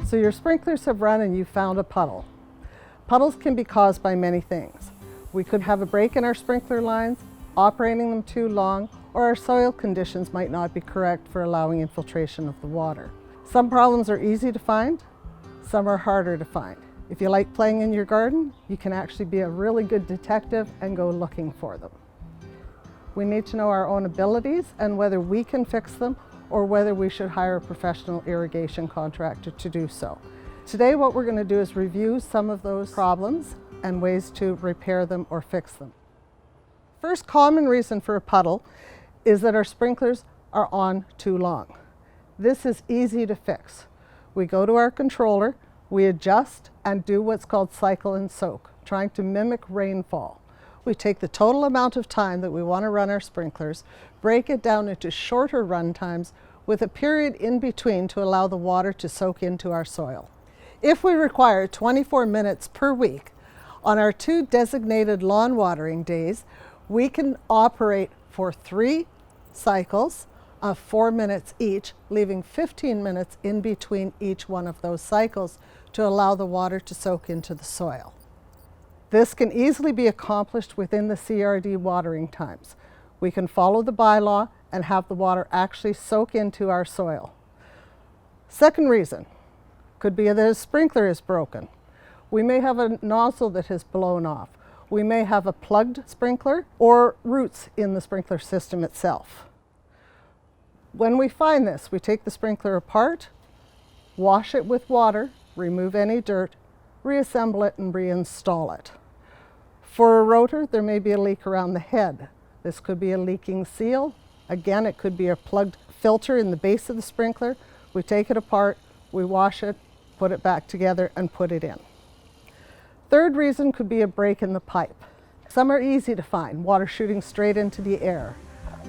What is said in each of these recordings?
So your sprinklers have run and you found a puddle. Puddles can be caused by many things. We could have a break in our sprinkler lines, operating them too long, or our soil conditions might not be correct for allowing infiltration of the water. Some problems are easy to find, some are harder to find. If you like playing in your garden, you can actually be a really good detective and go looking for them. We need to know our own abilities and whether we can fix them or whether we should hire a professional irrigation contractor to do so. Today what we're going to do is review some of those problems and ways to repair them or fix them. First common reason for a puddle is that our sprinklers are on too long. This is easy to fix. We go to our controller, we adjust and do what's called cycle and soak, trying to mimic rainfall. We take the total amount of time that we want to run our sprinklers, break it down into shorter run times with a period in between to allow the water to soak into our soil. If we require 24 minutes per week on our 2 designated lawn watering days, we can operate for 3 cycles of 4 minutes each, leaving 15 minutes in between each one of those cycles to allow the water to soak into the soil. This can easily be accomplished within the CRD watering times. We can follow the bylaw and have the water actually soak into our soil. Second reason could be that a sprinkler is broken. We may have a nozzle that has blown off. We may have a plugged sprinkler or roots in the sprinkler system itself. When we find this, we take the sprinkler apart, wash it with water, remove any dirt, reassemble it and reinstall it. For a rotor, there may be a leak around the head. This could be a leaking seal. Again, it could be a plugged filter in the base of the sprinkler. We take it apart, we wash it, put it back together and put it in. Third reason could be a break in the pipe. Some are easy to find, water shooting straight into the air.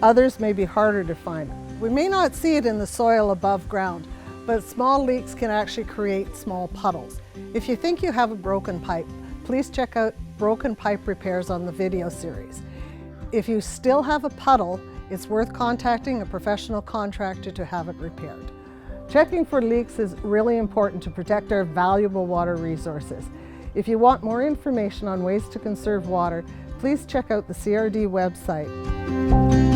Others may be harder to find. We may not see it in the soil above ground, but small leaks can actually create small puddles. If you think you have a broken pipe, please check out Broken Pipe Repairs on the video series. If you still have a puddle, it's worth contacting a professional contractor to have it repaired. Checking for leaks is really important to protect our valuable water resources. If you want more information on ways to conserve water, please check out the CRD website.